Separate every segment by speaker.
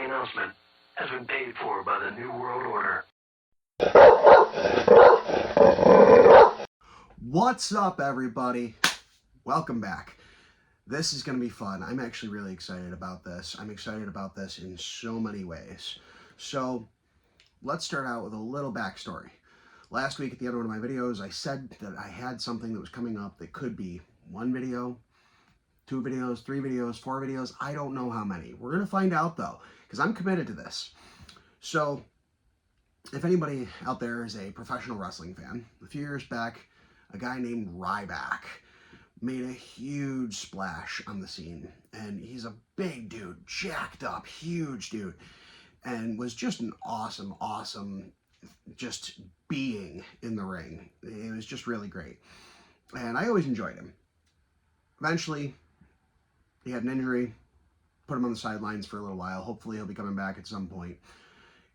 Speaker 1: following announcement has been paid for by the New World Order.
Speaker 2: What's up, everybody? Welcome back. This is going to be fun. I'm actually really excited about this. I'm excited about this in so many ways. So let's start out with a little backstory. Last week at the end of one of my videos, I said that I had something that was coming up that could be one video, 2 videos, 3 videos, 4 videos. I don't know how many. We're going to find out though, because I'm committed to this. So if anybody out there is a professional wrestling fan, a few years back, a guy named Ryback made a huge splash on the scene. And he's a big dude, jacked up, huge dude, and was just an awesome just being in the ring. It was just really great. And I always enjoyed him. Eventually, he had an injury, put him on the sidelines for a little while. Hopefully he'll be coming back at some point.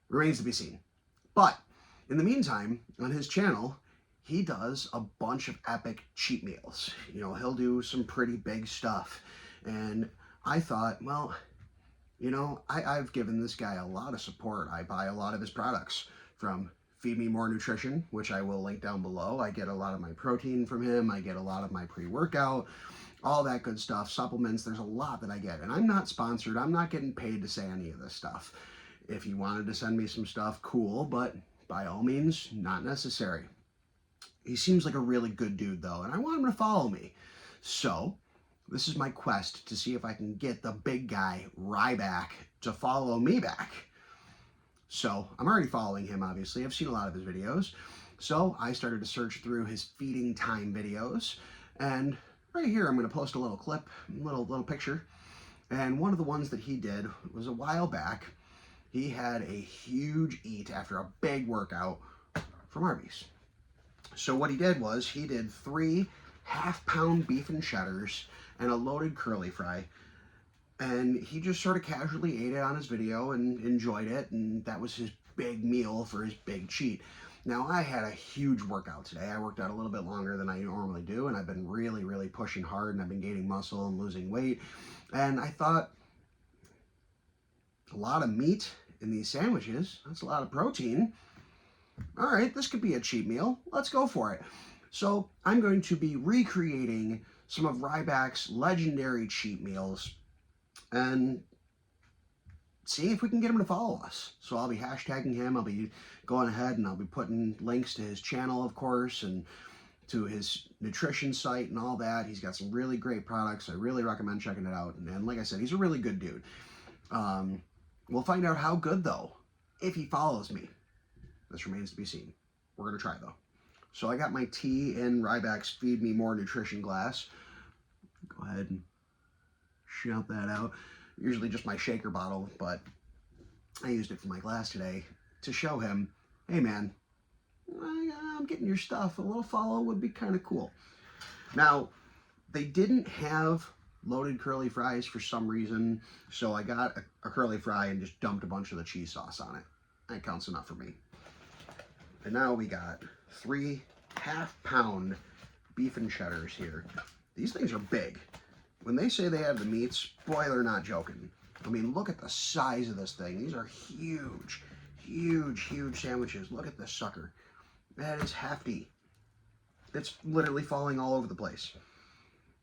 Speaker 2: Remains to be seen. But in the meantime, on his channel, he does a bunch of epic cheat meals. You know, he'll do some pretty big stuff. And I thought, well, you know, I've given this guy a lot of support. I buy a lot of his products from Feed Me More Nutrition, which I will link down below. I get a lot of my protein from him. I get a lot of my pre-workout, all that good stuff, supplements. There's a lot that I get. And I'm not sponsored. I'm not getting paid to say any of this stuff. If you wanted to send me some stuff, cool, but by all means, not necessary. He seems like a really good dude, though, and I want him to follow me. So, this is my quest to see if I can get the big guy, Ryback, to follow me back. So, I'm already following him, obviously. I've seen a lot of his videos. So, I started to search through his feeding time videos. And right here, I'm going to post a little clip, little picture. And one of the ones that he did was a while back. He had a huge eat after a big workout from Arbys. So what he did was he did 3 half-pound beef and cheddars and a loaded curly fry. And he just sort of casually ate it on his video and enjoyed it. And that was his big meal for his big cheat. Now, I had a huge workout today. I worked out a little bit longer than I normally do. And I've been really pushing hard. And I've been gaining muscle and losing weight. And I thought, a lot of meat in these sandwiches. That's a lot of protein. All right, this could be a cheat meal. Let's go for it. So I'm going to be recreating some of Ryback's legendary cheat meals and see if we can get him to follow us. So I'll be hashtagging him. I'll be going ahead and I'll be putting links to his channel, of course, and to his nutrition site and all that. He's got some really great products. I really recommend checking it out. And like I said, he's a really good dude. We'll find out how good, though, if he follows me. This remains to be seen. We're going to try, though. So I got my tea in Ryback's Feed Me More Nutrition glass. Go ahead and shout that out. Usually just my shaker bottle, but I used it for my glass today to show him, hey, man, I'm getting your stuff. A little follow would be kind of cool. Now, they didn't have loaded curly fries for some reason, so I got a curly fry and just dumped a bunch of the cheese sauce on it. That counts enough for me. And now we got 3 half-pound beef and cheddars here. These things are big. When they say they have the meats, boy, they're not joking. I mean, look at the size of this thing. These are huge sandwiches. Look at this sucker. That is hefty. It's literally falling all over the place.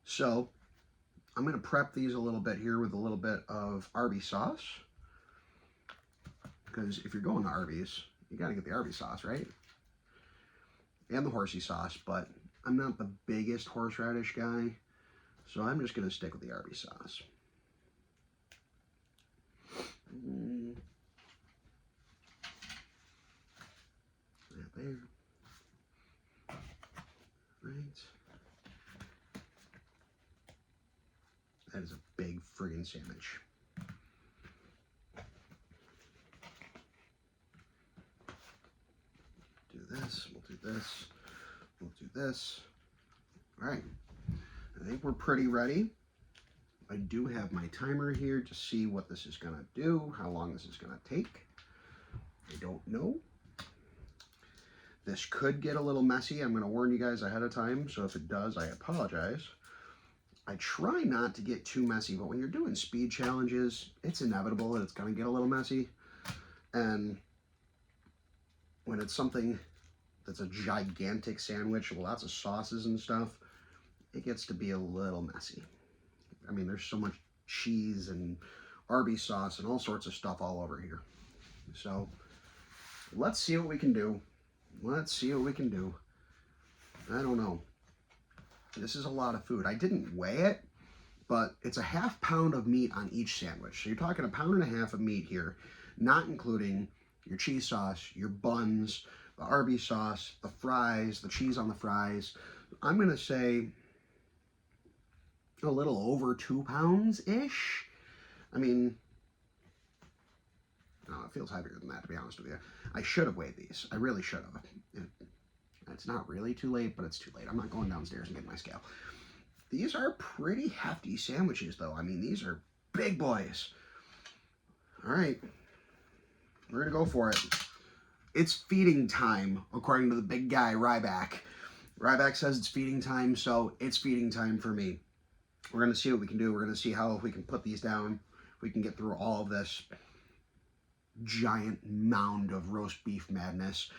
Speaker 2: So I'm going to prep these a little bit here with a little bit of Arbys sauce. Because if you're going to Arbys, you got to get the Arbys sauce, right? And the horsey sauce, but I'm not the biggest horseradish guy, so I'm just going to stick with the Arbys sauce. That there. Right. That is a big friggin' sandwich. This, we'll do this, we'll do this. All right, I think we're pretty ready. I do have my timer here to see what this is gonna do, how long this is gonna take. I don't know. This could get a little messy. I'm gonna warn you guys ahead of time, so if it does, I apologize. I try not to get too messy, but when you're doing speed challenges, it's inevitable that it's going to get a little messy. And when it's something that's a gigantic sandwich with lots of sauces and stuff, it gets to be a little messy. I mean, there's so much cheese and Arbys sauce and all sorts of stuff all over here. So let's see what we can do. Let's see what we can do. I don't know. This is a lot of food. I didn't weigh it, but it's a ½ pound of meat on each sandwich. So you're talking 1.5 pounds of meat here, not including your cheese sauce, your buns, the Arbys sauce, the fries, the cheese on the fries. I'm going to say a little over 2 pounds-ish. I mean, no, it feels heavier than that, to be honest with you. I should have weighed these. I really should have. It's not really too late, but it's too late. I'm not going downstairs and getting my scale. These are pretty hefty sandwiches, though. I mean, these are big boys. All right. We're going to go for it. It's feeding time, according to the big guy, Ryback. Ryback says it's feeding time, so it's feeding time for me. We're going to see what we can do. We're going to see how we can put these down. If we can get through all of this giant mound of roast beef madness.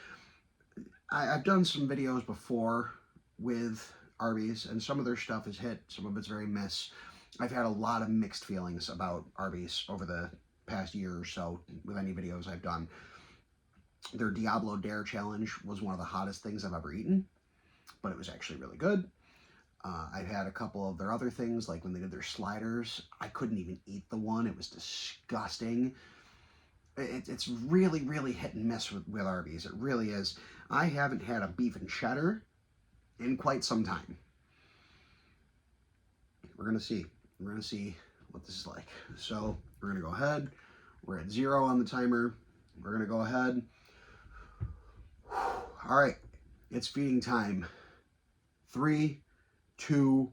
Speaker 2: I've done some videos before with Arbys, and some of their stuff is hit, some of it's very miss. I've had a lot of mixed feelings about Arbys over the past year or so with any videos I've done. Their Diablo Dare Challenge was one of the hottest things I've ever eaten, but it was actually really good. I've had a couple of their other things, like when they did their sliders. I couldn't even eat the one. It was disgusting. It's really, really hit and miss with Arbys. It really is. I haven't had a beef and cheddar in quite some time. We're going to see. We're going to see what this is like. So we're going to go ahead. We're at 0 on the timer. We're going to go ahead. All right. It's feeding time. 3, 2,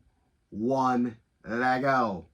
Speaker 2: 1. Let go.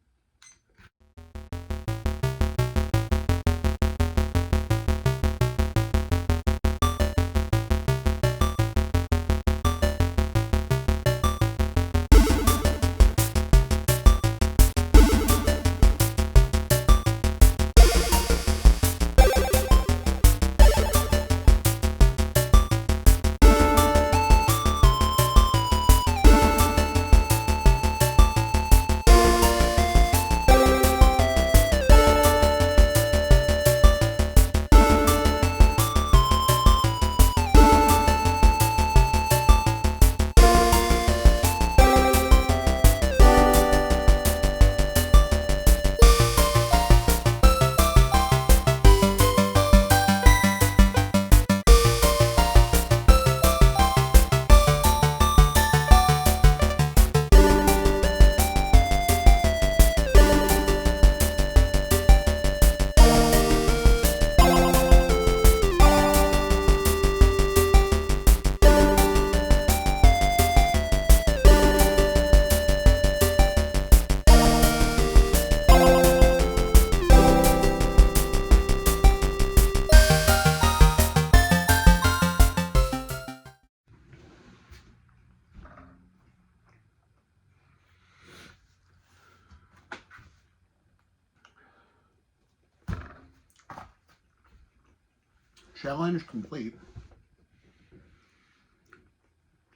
Speaker 2: Challenge complete.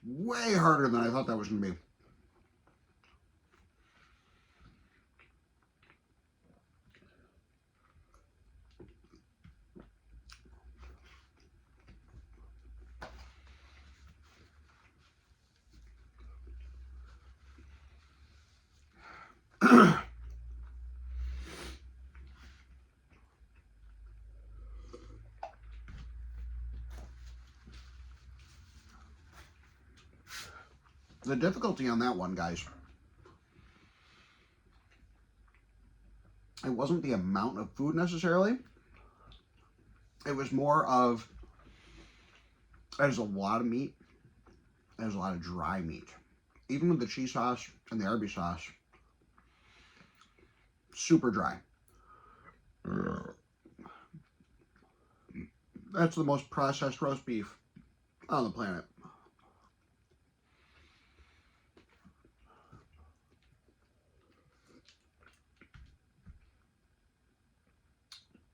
Speaker 2: Way harder than I thought that was going to be. The difficulty on that one, guys, it wasn't the amount of food necessarily. It was more of, there's a lot of meat. There's a lot of dry meat. Even with the cheese sauce and the Arbys sauce, super dry. That's the most processed roast beef on the planet.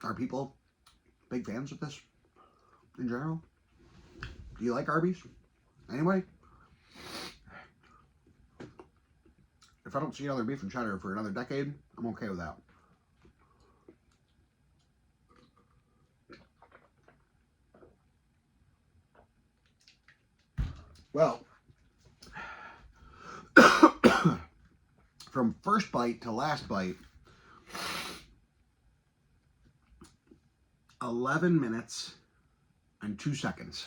Speaker 2: Are people big fans of this in general? Do you like Arbys? Anyway? If I don't see another beef and cheddar for another decade, I'm okay with that. Well, from first bite to last bite, 11 minutes and 2 seconds.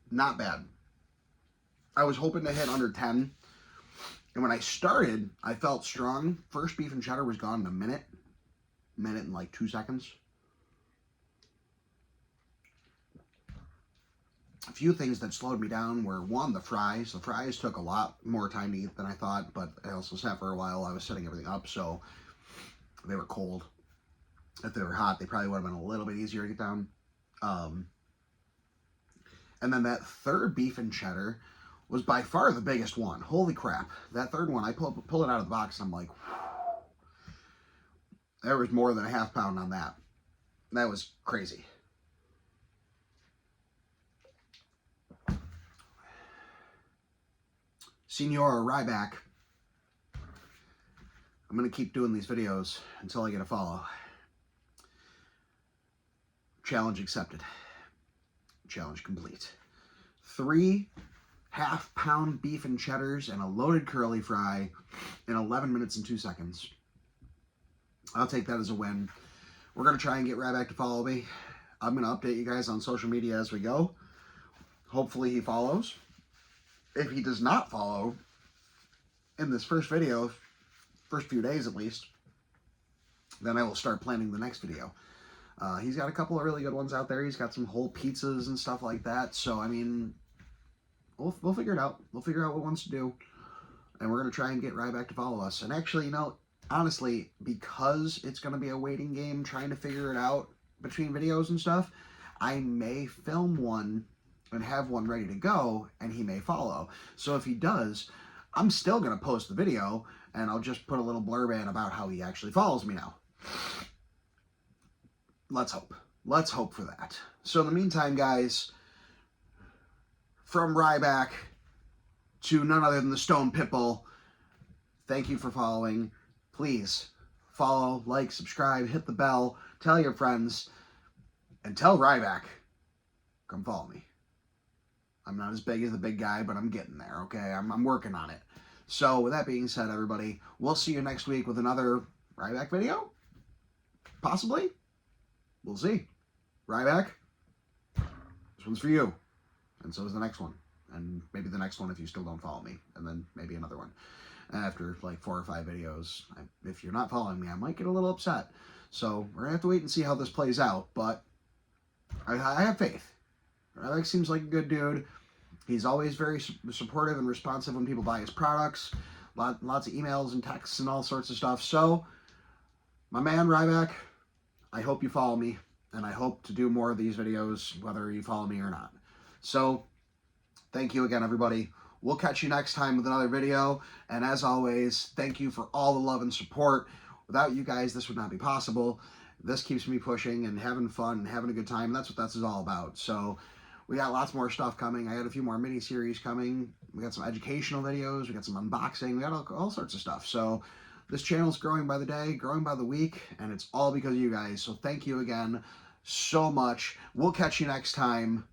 Speaker 2: Not bad. I was hoping to hit under 10. And when I started, I felt strong. First beef and cheddar was gone in a minute. Minute and like 2 seconds. A few things that slowed me down were, one, the fries. The fries took a lot more time to eat than I thought, but I also sat for a while. I was setting everything up, so they were cold. If they were hot, they probably would have been a little bit easier to get down. And then that third beef and cheddar was by far the biggest one. Holy crap. That third one, I pull it out of the box, and I'm like, whew. There was more than a half pound on that. That was crazy. Senor Ryback. I'm going to keep doing these videos until I get a follow. Challenge accepted. Challenge complete. 3 half-pound beef and cheddars and a loaded curly fry in 11 minutes and 2 seconds. I'll take that as a win. We're going to try and get Ryback to follow me. I'm going to update you guys on social media as we go. Hopefully he follows. If he does not follow in this first video, first few days at least, then I will start planning the next video. He's got a couple of really good ones out there. He's got some whole pizzas and stuff like that. So, I mean, we'll figure it out. We'll figure out what he wants to do. And we're going to try and get Ryback to follow us. And actually, you know, honestly, because it's going to be a waiting game trying to figure it out between videos and stuff, I may film one and have one ready to go, and he may follow. So if he does, I'm still going to post the video, and I'll just put a little blurb in about how he actually follows me now. Let's hope. Let's hope for that. So in the meantime, guys, from Ryback to none other than the Stone Pitbull, thank you for following. Please follow, like, subscribe, hit the bell, tell your friends, and tell Ryback, come follow me. I'm not as big as the big guy, but I'm getting there, okay? I'm working on it. So with that being said, everybody, we'll see you next week with another Ryback video? Possibly? We'll see. Ryback, this one's for you. And so is the next one. And maybe the next one if you still don't follow me. And then maybe another one. After like 4 or 5 videos. If you're not following me, I might get a little upset. So we're going to have to wait and see how this plays out. But I have faith. Ryback seems like a good dude. He's always very supportive and responsive when people buy his products. Lots of emails and texts and all sorts of stuff. So, my man Ryback, I hope you follow me. And I hope to do more of these videos, whether you follow me or not. So, thank you again, everybody. We'll catch you next time with another video. And as always, thank you for all the love and support. Without you guys, this would not be possible. This keeps me pushing and having fun and having a good time. That's what this is all about. So, we got lots more stuff coming. I got a few more mini-series coming. We got some educational videos. We got some unboxing. We got all sorts of stuff. So this channel's growing by the day, growing by the week, and it's all because of you guys. So thank you again so much. We'll catch you next time.